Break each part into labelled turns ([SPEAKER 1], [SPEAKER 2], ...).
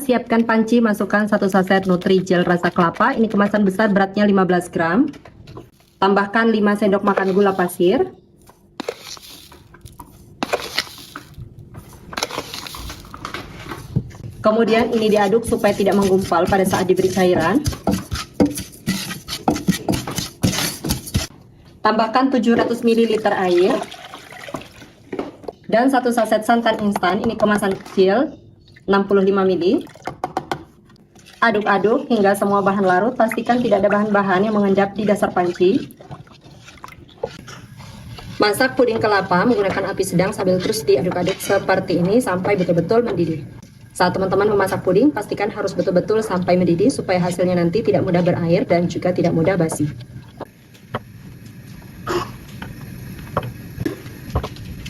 [SPEAKER 1] siapkan panci, masukkan 1 saset Nutrijel rasa kelapa. Ini kemasan besar, beratnya 15 gram. Tambahkan 5 sendok makan gula pasir. Kemudian ini diaduk supaya tidak menggumpal pada saat diberi cairan. Tambahkan 700 ml air. Dan 1 saset santan instan, ini kemasan kecil, 65 ml. Aduk-aduk hingga semua bahan larut. Pastikan tidak ada bahan-bahan yang mengendap di dasar panci. Masak puding kelapa menggunakan api sedang sambil terus diaduk-aduk seperti ini sampai betul-betul mendidih. Saat teman-teman memasak puding, pastikan harus betul-betul sampai mendidih supaya hasilnya nanti tidak mudah berair dan juga tidak mudah basi.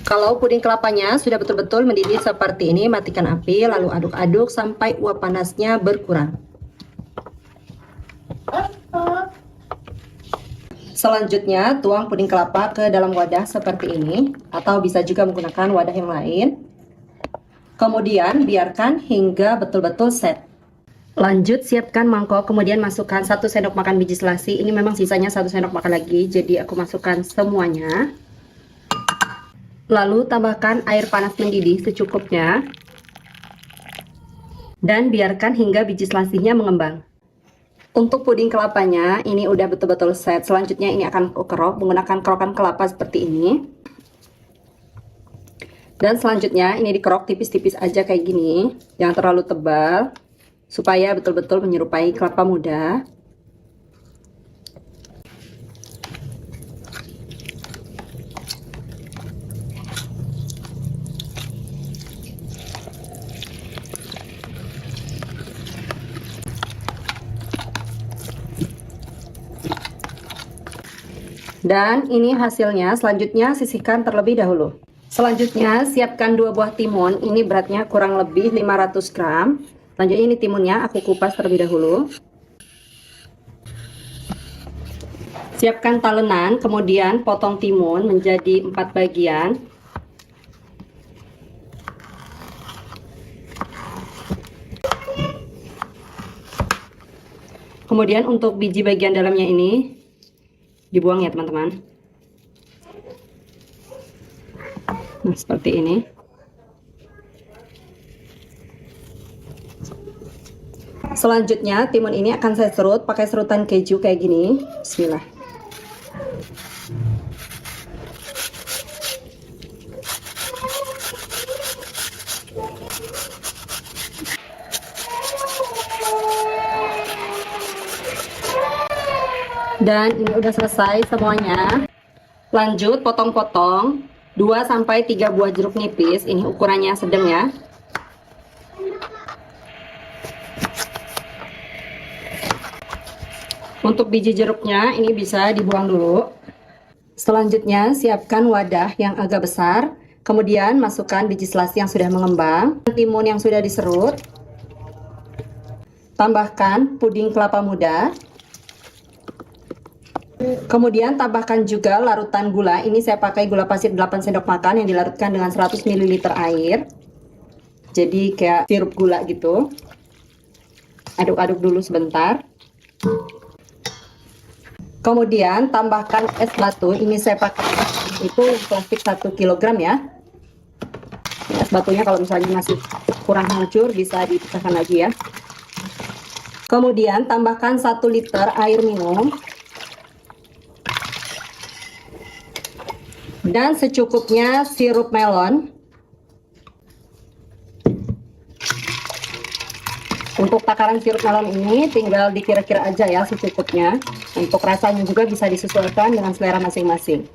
[SPEAKER 1] Kalau puding kelapanya sudah betul-betul mendidih seperti ini, matikan api lalu aduk-aduk sampai uap panasnya berkurang. Selanjutnya, tuang puding kelapa ke dalam wadah seperti ini, atau bisa juga menggunakan wadah yang lain. Kemudian biarkan hingga betul-betul set. Lanjut, siapkan mangkok, kemudian masukkan 1 sendok makan biji selasi. Ini memang sisanya 1 sendok makan lagi, jadi aku masukkan semuanya. Lalu tambahkan air panas mendidih secukupnya. Dan biarkan hingga biji selasinya mengembang. Untuk puding kelapanya ini udah betul-betul set. Selanjutnya ini akan aku kerok menggunakan kerokan kelapa seperti ini. Dan selanjutnya ini dikerok tipis-tipis aja kayak gini. Jangan terlalu tebal. Supaya betul-betul menyerupai kelapa muda. Dan ini hasilnya. Selanjutnya sisihkan terlebih dahulu. Selanjutnya siapkan 2 buah timun. Ini beratnya kurang lebih 500 gram. Selanjutnya ini timunnya aku kupas terlebih dahulu. Siapkan talenan, kemudian potong timun menjadi 4 bagian. Kemudian untuk biji bagian dalamnya ini dibuang ya teman-teman. Nah, seperti ini. Selanjutnya timun ini akan saya serut pakai serutan keju kayak gini. Bismillah. Dan ini udah selesai semuanya. Lanjut potong-potong 2-3 buah jeruk nipis. Ini ukurannya sedang ya. Untuk biji jeruknya ini bisa dibuang dulu. Selanjutnya siapkan wadah yang agak besar. Kemudian masukkan biji selasi yang sudah mengembang, timun yang sudah diserut. Tambahkan puding kelapa muda. Kemudian tambahkan juga larutan gula. Ini saya pakai gula pasir 8 sendok makan yang dilarutkan dengan 100 ml air. Jadi kayak sirup gula gitu. Aduk-aduk dulu sebentar. Kemudian tambahkan es batu. Ini saya pakai itu plastik 1 kg ya. Es batunya kalau misalnya masih kurang hancur bisa dipecahkan lagi ya. Kemudian tambahkan 1 liter air minum. Dan secukupnya sirup melon. Untuk takaran sirup melon ini tinggal dikira-kira aja ya secukupnya. Untuk rasanya juga bisa disesuaikan dengan selera masing-masing.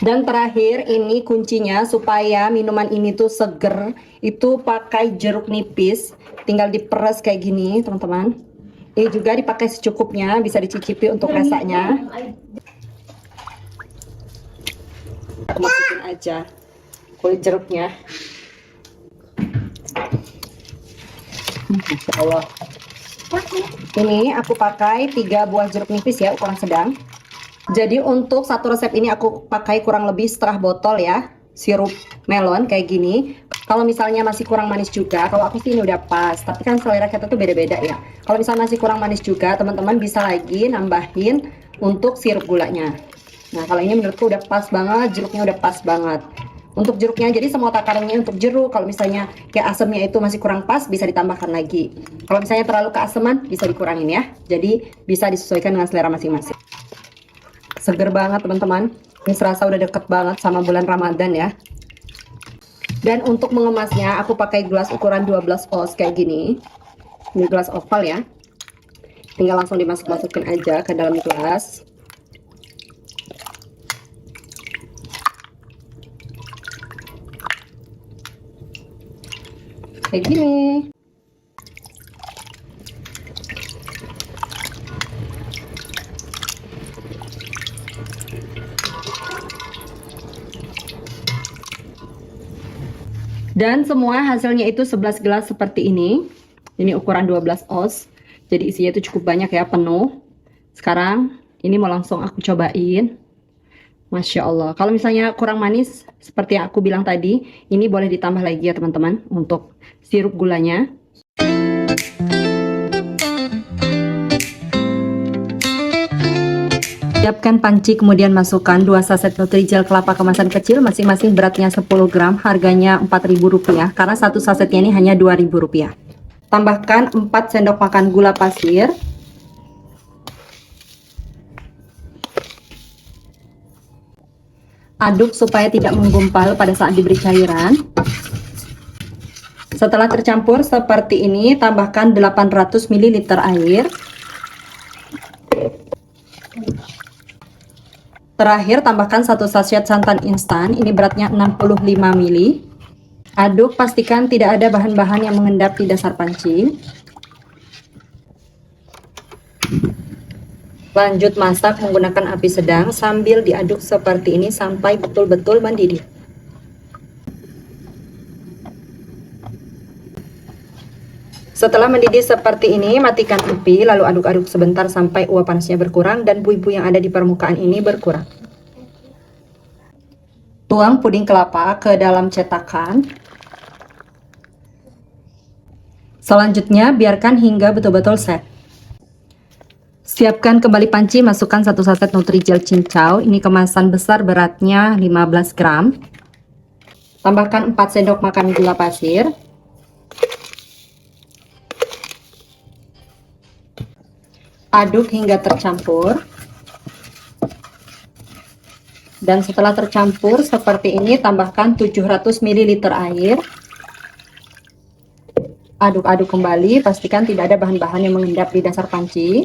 [SPEAKER 1] Dan terakhir ini kuncinya supaya minuman ini tuh seger, itu pakai jeruk nipis. Tinggal diperes kayak gini teman-teman. Ini juga dipakai secukupnya, bisa dicicipi untuk rasanya. Masukin aja kulit jeruknya. Masya Allah. Ini aku pakai 3 buah jeruk nipis ya, ukuran sedang. Jadi untuk satu resep ini aku pakai kurang lebih setengah botol ya, sirup melon kayak gini. Kalau misalnya masih kurang manis juga, kalau aku sih ini udah pas. Tapi kan selera kita tuh beda-beda ya. Kalau misalnya masih kurang manis juga, teman-teman bisa lagi nambahin untuk sirup gulanya. Nah kalau ini menurutku udah pas banget, jeruknya udah pas banget. Untuk jeruknya, jadi semua takarannya untuk jeruk. Kalau misalnya kayak asemnya itu masih kurang pas, bisa ditambahkan lagi. Kalau misalnya terlalu keaseman, bisa dikurangin ya. Jadi bisa disesuaikan dengan selera masing-masing. Seger banget teman-teman. Ini serasa udah deket banget sama bulan Ramadan ya. Dan untuk mengemasnya aku pakai gelas ukuran 12 oz kayak gini. Ini gelas oval ya. Tinggal langsung dimasuk-masukin aja ke dalam gelas. Kayak gini. Dan semua hasilnya itu 11 gelas seperti ini. Ini ukuran 12 oz. Jadi isinya itu cukup banyak ya, penuh. Sekarang ini mau langsung aku cobain. Masya Allah. Kalau misalnya kurang manis, seperti yang aku bilang tadi, ini boleh ditambah lagi ya teman-teman untuk sirup gulanya. Siapkan panci, kemudian masukkan 2 saset Nutrijel kelapa kemasan kecil, masing-masing beratnya 10 gram, harganya Rp4.000, karena satu sasetnya ini hanya Rp2.000. Tambahkan 4 sendok makan gula pasir. Aduk supaya tidak menggumpal pada saat diberi cairan. Setelah tercampur seperti ini, tambahkan 800 ml air. Terakhir, tambahkan 1 sachet santan instan, ini beratnya 65 ml. Aduk, pastikan tidak ada bahan-bahan yang mengendap di dasar panci. Lanjut masak menggunakan api sedang sambil diaduk seperti ini sampai betul-betul mendidih. Setelah mendidih seperti ini, matikan api, lalu aduk-aduk sebentar sampai uap panasnya berkurang dan buih-buih yang ada di permukaan ini berkurang. Tuang puding kelapa ke dalam cetakan. Selanjutnya, biarkan hingga betul-betul set. Siapkan kembali panci, masukkan 1 saset Nutrijel cincau. Ini kemasan besar, beratnya 15 gram. Tambahkan 4 sendok makan gula pasir. Aduk hingga tercampur. Dan setelah tercampur seperti ini, tambahkan 700 ml air. Aduk-aduk kembali, pastikan tidak ada bahan-bahan yang mengendap di dasar panci.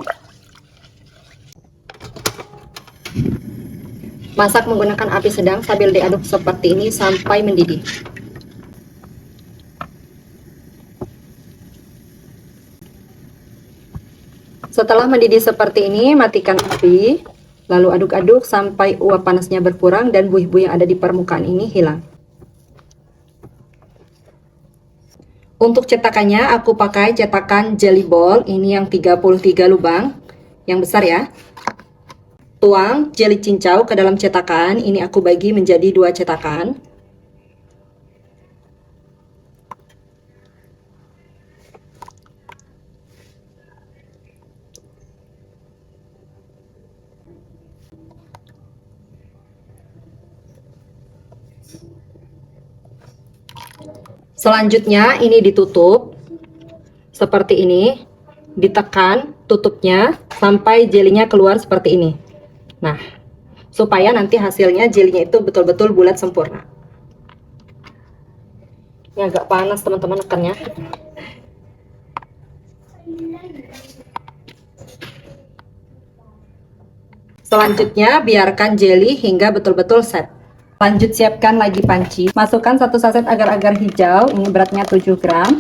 [SPEAKER 1] Masak menggunakan api sedang sambil diaduk seperti ini sampai mendidih. Setelah mendidih seperti ini, matikan api, lalu aduk-aduk sampai uap panasnya berkurang dan buih-buih yang ada di permukaan ini hilang. Untuk cetakannya, aku pakai cetakan jelly ball, ini yang 33 lubang, yang besar ya. Tuang jelly cincau ke dalam cetakan, ini aku bagi menjadi 2 cetakan. Selanjutnya ini ditutup seperti ini, ditekan tutupnya sampai jelinya keluar seperti ini. Nah, supaya nanti hasilnya jelinya itu betul-betul bulat sempurna. Ini agak panas teman-teman nekannya. Selanjutnya biarkan jelly hingga betul-betul set. Lanjut siapkan lagi panci. Masukkan 1 saset agar-agar hijau, ini beratnya 7 gram.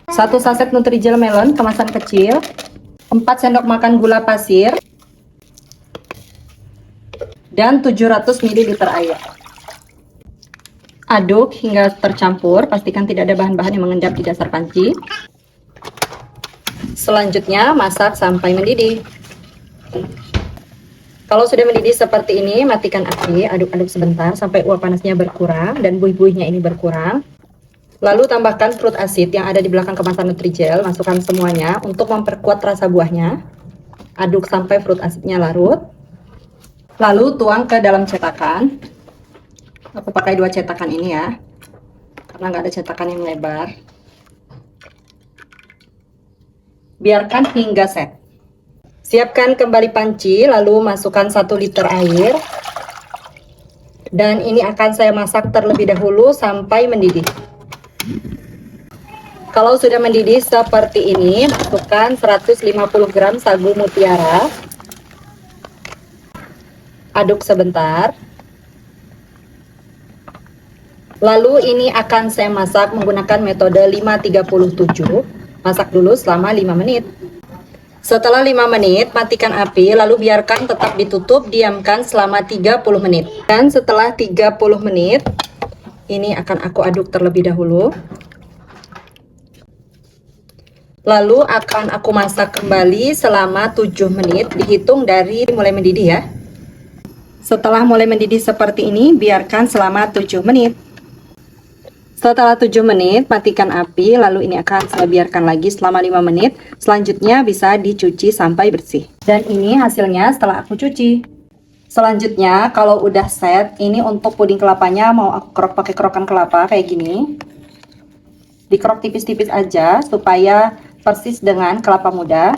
[SPEAKER 1] 1 saset Nutrijel melon kemasan kecil. 4 sendok makan gula pasir. Dan 700 ml air. Aduk hingga tercampur, pastikan tidak ada bahan-bahan yang mengendap di dasar panci. Selanjutnya masak sampai mendidih. Kalau sudah mendidih seperti ini, matikan api, aduk-aduk sebentar sampai uap panasnya berkurang dan buih-buihnya ini berkurang. Lalu tambahkan fruit asid yang ada di belakang kemasan Nutrijel, masukkan semuanya untuk memperkuat rasa buahnya. Aduk sampai fruit asidnya larut. Lalu tuang ke dalam cetakan. Aku pakai 2 cetakan ini ya, karena nggak ada cetakan yang lebar. Biarkan hingga set. Siapkan kembali panci, lalu masukkan 1 liter air. Dan ini akan saya masak terlebih dahulu sampai mendidih. Kalau sudah mendidih seperti ini, masukkan 150 gram sagu mutiara. Aduk sebentar. Lalu ini akan saya masak menggunakan metode 5-37. Masak dulu selama 5 menit. Setelah 5 menit, matikan api, lalu biarkan tetap ditutup, diamkan selama 30 menit. Dan setelah 30 menit, ini akan aku aduk terlebih dahulu. Lalu akan aku masak kembali selama 7 menit, dihitung dari mulai mendidih ya. Setelah mulai mendidih seperti ini, biarkan selama 7 menit. Setelah 7 menit, matikan api, lalu ini akan saya biarkan lagi selama 5 menit. Selanjutnya bisa dicuci sampai bersih. Dan ini hasilnya setelah aku cuci. Selanjutnya, kalau udah set, ini untuk puding kelapanya mau aku kerok pakai kerokan kelapa kayak gini. Dikerok tipis-tipis aja supaya persis dengan kelapa muda.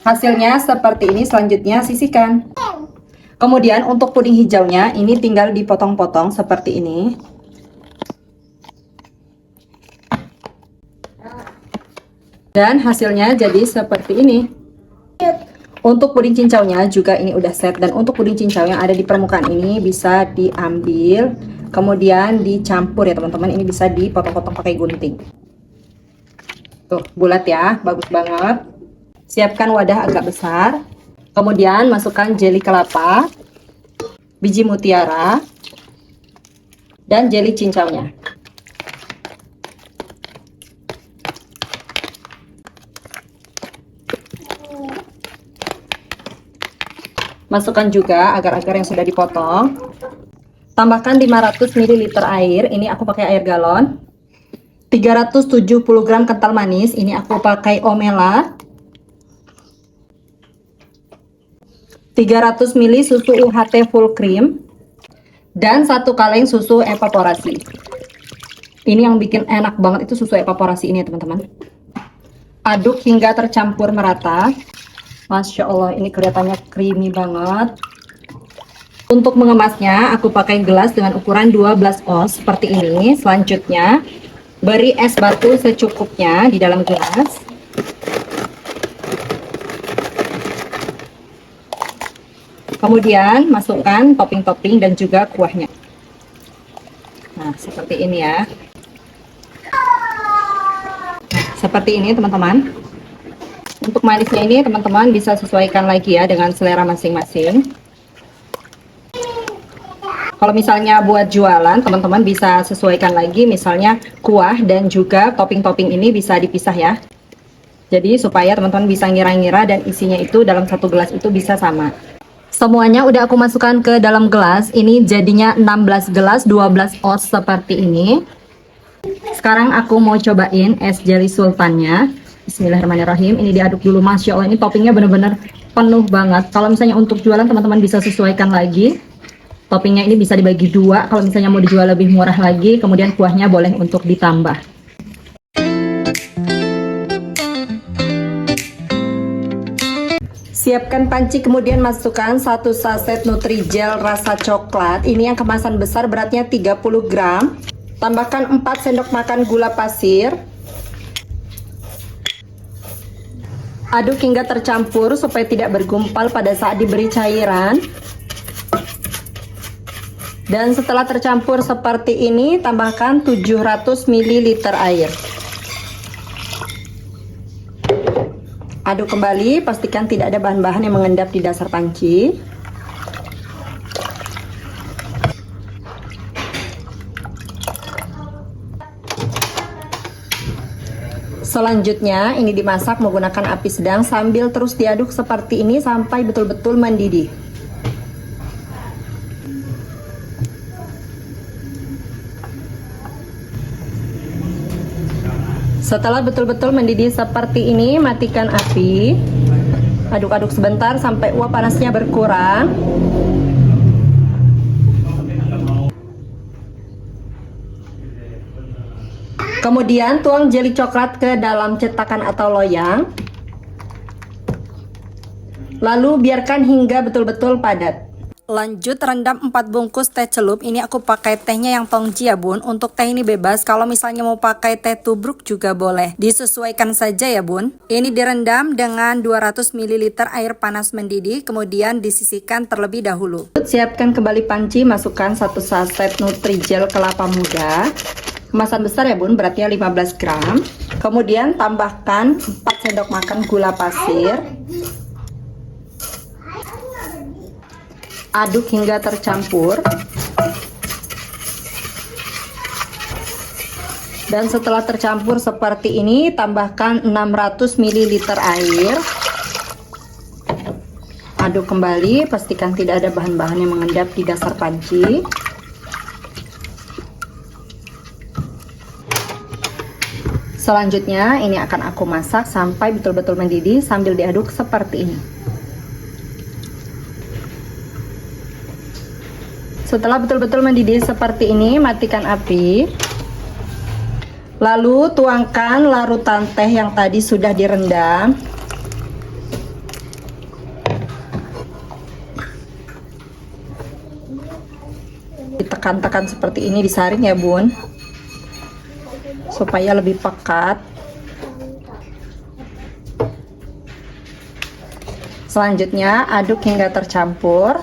[SPEAKER 1] Hasilnya seperti ini, selanjutnya sisihkan. Kemudian untuk puding hijaunya ini tinggal dipotong-potong seperti ini. Dan hasilnya jadi seperti ini. Untuk puding cincaunya juga ini udah set, dan untuk puding cincau yang ada di permukaan ini bisa diambil, kemudian dicampur ya teman-teman. Ini bisa dipotong-potong pakai gunting. Tuh, bulat ya, bagus banget. Siapkan wadah agak besar. Kemudian masukkan jeli kelapa, biji mutiara, dan jeli cincaunya. Masukkan juga agar-agar yang sudah dipotong. Tambahkan 500 ml air, ini aku pakai air galon. 370 gram kental manis, ini aku pakai Omela. 300 ml susu UHT full cream. Dan 1 kaleng susu evaporasi. Ini yang bikin enak banget itu susu evaporasi ini ya teman-teman. Aduk hingga tercampur merata. Masya Allah, ini kelihatannya creamy banget. Untuk mengemasnya, aku pakai gelas dengan ukuran 12 oz seperti ini. Selanjutnya, beri es batu secukupnya di dalam gelas. Kemudian, masukkan topping-topping dan juga kuahnya. Nah, seperti ini ya. Nah, seperti ini teman-teman. Untuk manisnya ini teman-teman bisa sesuaikan lagi ya dengan selera masing-masing. Kalau misalnya buat jualan, teman-teman bisa sesuaikan lagi, misalnya kuah dan juga topping-topping ini bisa dipisah ya. Jadi supaya teman-teman bisa ngira-ngira dan isinya itu dalam satu gelas itu bisa sama. Semuanya udah aku masukkan ke dalam gelas. Ini jadinya 16 gelas 12 oz seperti ini. Sekarang aku mau cobain es jeli sultannya. Bismillahirrahmanirrahim. Ini diaduk dulu. Masya Allah, ini toppingnya bener-bener penuh banget. Kalau misalnya untuk jualan, teman-teman bisa sesuaikan lagi. Toppingnya ini bisa dibagi 2. Kalau misalnya mau dijual lebih murah lagi, kemudian kuahnya boleh untuk ditambah. Siapkan panci, kemudian masukkan 1 saset Nutrijel rasa coklat. Ini yang kemasan besar, beratnya 30 gram. Tambahkan 4 sendok makan gula pasir. Aduk hingga tercampur supaya tidak bergumpal pada saat diberi cairan. Dan setelah tercampur seperti ini, tambahkan 700 ml air. Aduk kembali, pastikan tidak ada bahan-bahan yang mengendap di dasar panci. Selanjutnya ini dimasak menggunakan api sedang sambil terus diaduk seperti ini sampai betul-betul mendidih. Setelah betul-betul mendidih seperti ini, matikan api. Aduk-aduk sebentar sampai uap panasnya berkurang. Kemudian tuang jeli coklat ke dalam cetakan atau loyang. Lalu biarkan hingga betul-betul padat. Lanjut rendam 4 bungkus teh celup. Ini aku pakai tehnya yang tongji ya bun. Untuk teh ini bebas, kalau misalnya mau pakai teh tubruk juga boleh. Disesuaikan saja ya bun. Ini direndam dengan 200 ml air panas mendidih, kemudian disisihkan terlebih dahulu. Siapkan kembali panci, masukkan 1 saset Nutrijel kelapa muda. Kemasan besar ya bun, beratnya 15 gram. Kemudian tambahkan 4 sendok makan gula pasir. Aduk hingga tercampur. Dan setelah tercampur seperti ini, tambahkan 600 ml air. Aduk kembali, pastikan tidak ada bahan-bahan yang mengendap di dasar panci. Selanjutnya ini akan aku masak sampai betul-betul mendidih sambil diaduk seperti ini. Setelah betul-betul mendidih seperti ini, matikan api. Lalu tuangkan larutan teh yang tadi sudah direndam. Ditekan-tekan seperti ini, disaring ya bun, supaya lebih pekat. Selanjutnya aduk hingga tercampur.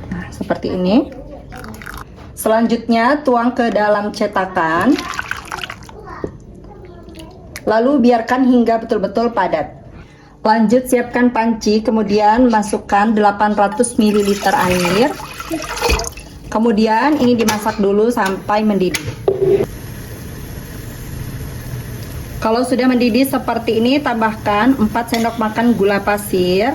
[SPEAKER 1] Nah, seperti ini. Selanjutnya tuang ke dalam cetakan. Lalu biarkan hingga betul-betul padat. Lanjut siapkan panci, kemudian masukkan 800 ml air. Kemudian ini dimasak dulu sampai mendidih. Kalau sudah mendidih seperti ini, tambahkan 4 sendok makan gula pasir,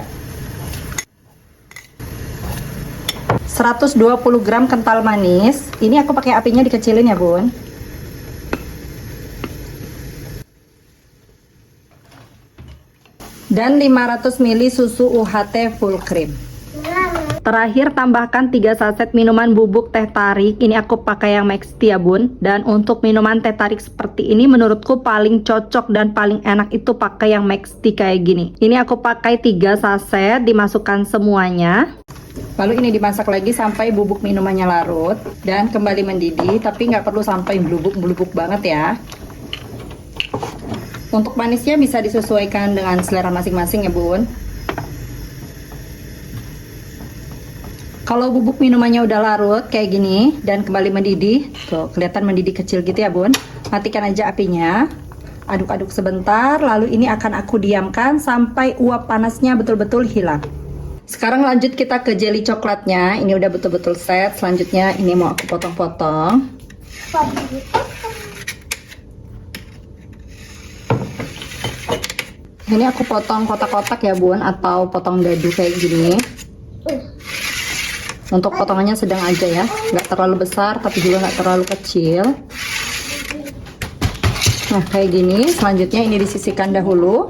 [SPEAKER 1] 120 gram kental manis. Ini aku pakai apinya dikecilin ya bun. Dan 500 ml susu UHT full cream. Terakhir tambahkan 3 saset minuman bubuk teh tarik. Ini aku pakai yang Maxx Tea ya bun. Dan untuk minuman teh tarik seperti ini menurutku paling cocok dan paling enak itu pakai yang Maxx Tea kayak gini. Ini aku pakai 3 saset, dimasukkan semuanya. Lalu ini dimasak lagi sampai bubuk minumannya larut dan kembali mendidih, tapi nggak perlu sampai blubuk-blubuk banget ya. Untuk manisnya bisa disesuaikan dengan selera masing-masing ya bun. Kalau bubuk minumannya udah larut kayak gini dan kembali mendidih, tuh kelihatan mendidih kecil gitu ya bun, matikan aja apinya. Aduk-aduk sebentar, lalu ini akan aku diamkan sampai uap panasnya betul-betul hilang. Sekarang lanjut kita ke jelly coklatnya. Ini udah betul-betul set. Selanjutnya ini mau aku potong-potong. Ini aku potong kotak-kotak ya bun, atau potong dadu kayak gini. Untuk potongannya sedang aja ya, nggak terlalu besar tapi juga nggak terlalu kecil. Nah kayak gini. Selanjutnya ini disisihkan dahulu.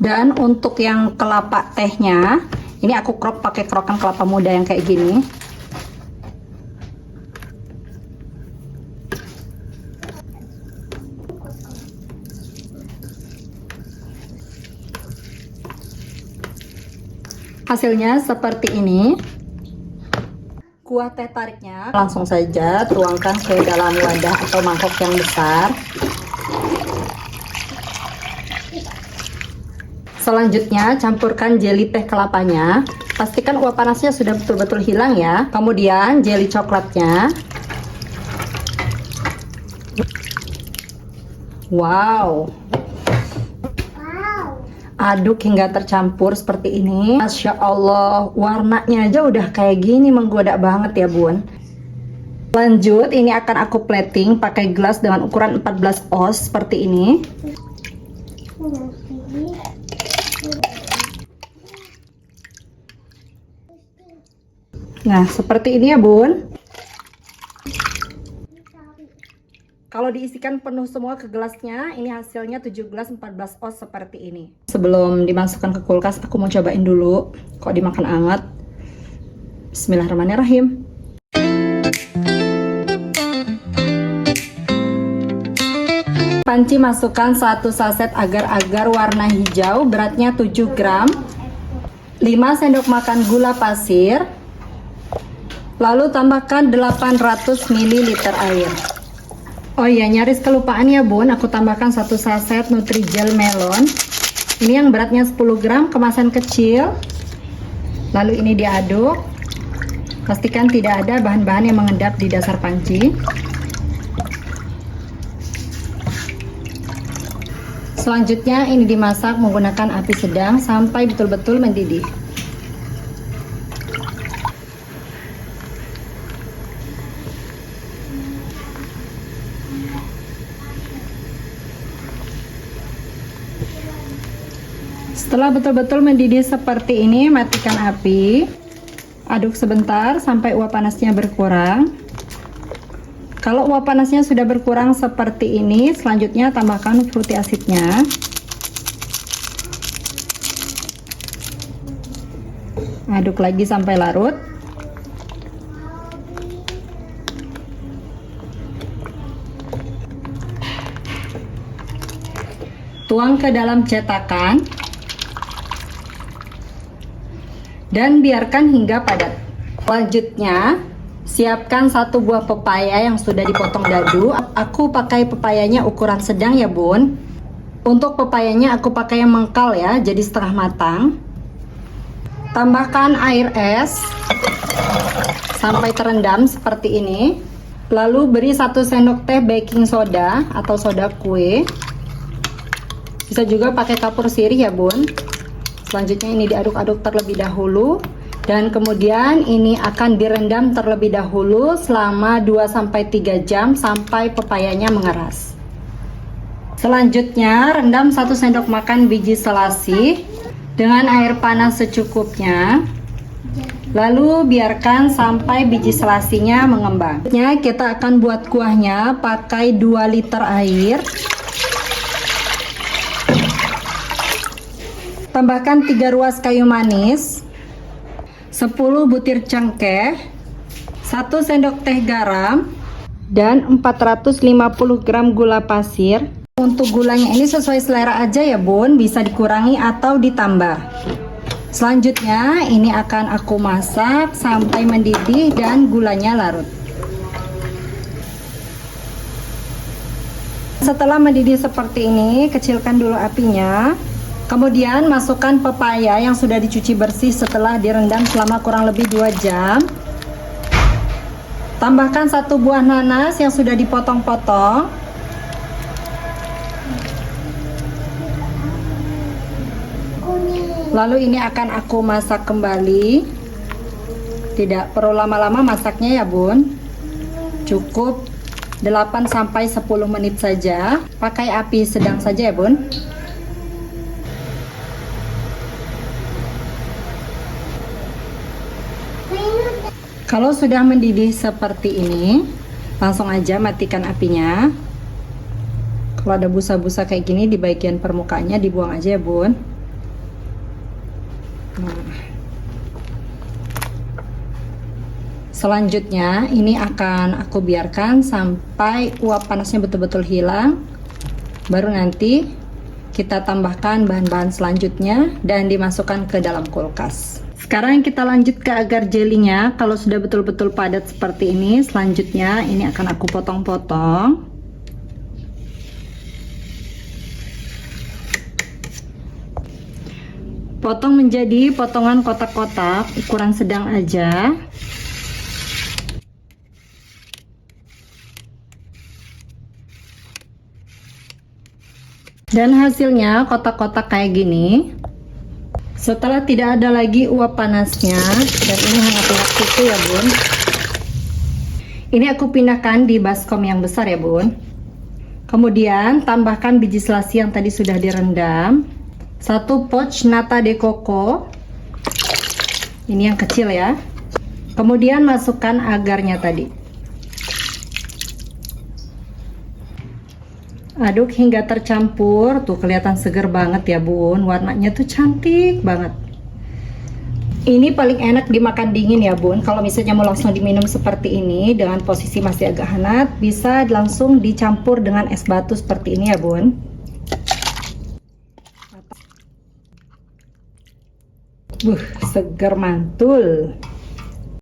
[SPEAKER 1] Dan untuk yang kelapa tehnya, ini aku crop pakai kerokan kelapa muda yang kayak gini. Hasilnya seperti ini. Kuah teh tariknya langsung saja tuangkan ke dalam wadah atau mangkok yang besar. Selanjutnya campurkan jelly teh kelapanya. Pastikan uap panasnya sudah betul-betul hilang ya. Kemudian jelly coklatnya. Wow. Aduk hingga tercampur seperti ini. Masya Allah, warnanya aja udah kayak gini, menggoda banget ya bun. Lanjut, ini akan aku plating pakai gelas dengan ukuran 14 oz seperti ini. Nah, seperti ini ya bun. Kalau diisikan penuh semua ke gelasnya, ini hasilnya 7 gelas 14 oz seperti ini. Sebelum dimasukkan ke kulkas, aku mau cobain dulu. Kok dimakan hangat. Bismillahirrahmanirrahim. Panci masukkan 1 saset agar-agar warna hijau, beratnya 7 gram. 5 sendok makan gula pasir. Lalu tambahkan 800 ml air. Oh iya, nyaris kelupaan ya bun, aku tambahkan 1 saset Nutrijel melon. Ini yang beratnya 10 gram, kemasan kecil. Lalu ini diaduk. Pastikan tidak ada bahan-bahan yang mengendap di dasar panci. Selanjutnya ini dimasak menggunakan api sedang sampai betul-betul mendidih. Setelah betul-betul mendidih seperti ini, matikan api. Aduk sebentar sampai uap panasnya berkurang. Kalau uap panasnya sudah berkurang seperti ini, selanjutnya tambahkan fruity acidnya. Aduk lagi sampai larut. Tuang ke dalam cetakan. Dan biarkan hingga padat. Selanjutnya, siapkan 1 buah pepaya yang sudah dipotong dadu. Aku pakai pepayanya ukuran sedang ya bun. Untuk pepayanya aku pakai yang mengkal ya, jadi setengah matang. Tambahkan air es sampai terendam seperti ini. Lalu beri 1 sendok teh baking soda atau soda kue. Bisa juga pakai kapur sirih ya bun. Selanjutnya ini diaduk-aduk terlebih dahulu dan kemudian ini akan direndam terlebih dahulu selama 2-3 jam sampai pepayanya mengeras. Selanjutnya rendam 1 sendok makan biji selasih dengan air panas secukupnya. Lalu biarkan sampai biji selasinya mengembang. Selanjutnya kita akan buat kuahnya pakai 2 liter air. Tambahkan 3 ruas kayu manis, 10 butir cengkeh, 1 sendok teh garam, dan 450 gram gula pasir. Untuk gulanya ini sesuai selera aja ya bun, bisa dikurangi atau ditambah. Selanjutnya ini akan aku masak sampai mendidih dan gulanya larut. Setelah mendidih seperti ini, kecilkan dulu apinya. Kemudian masukkan pepaya yang sudah dicuci bersih setelah direndam selama kurang lebih 2 jam. Tambahkan 1 buah nanas yang sudah dipotong-potong. Lalu ini akan aku masak kembali. Tidak perlu lama-lama masaknya ya bun. Cukup 8-10 menit saja. Pakai api sedang saja ya bun. Kalau sudah mendidih seperti ini, langsung aja matikan apinya. Kalau ada busa-busa kayak gini di bagian permukaannya dibuang aja ya bun. Nah. Selanjutnya ini akan aku biarkan sampai uap panasnya betul-betul hilang. Baru nanti kita tambahkan bahan-bahan selanjutnya dan dimasukkan ke dalam kulkas. Sekarang kita lanjut ke agar jelinya. Kalau sudah betul-betul padat seperti ini, selanjutnya ini akan aku potong-potong. Potong menjadi potongan kotak-kotak ukuran sedang aja. Dan hasilnya kotak-kotak kayak gini. Setelah tidak ada lagi uap panasnya, dan ini hangat-hangat susu ya bun. Ini aku pindahkan di baskom yang besar ya bun. Kemudian tambahkan biji selasi yang tadi sudah direndam, 1 pouch nata de coco, ini yang kecil ya. Kemudian masukkan agarnya tadi. Aduk hingga tercampur, tuh kelihatan seger banget ya bun, warnanya tuh cantik banget. Ini paling enak dimakan dingin ya bun. Kalau misalnya mau langsung diminum seperti ini dengan posisi masih agak hangat, bisa langsung dicampur dengan es batu seperti ini ya bun. Seger mantul.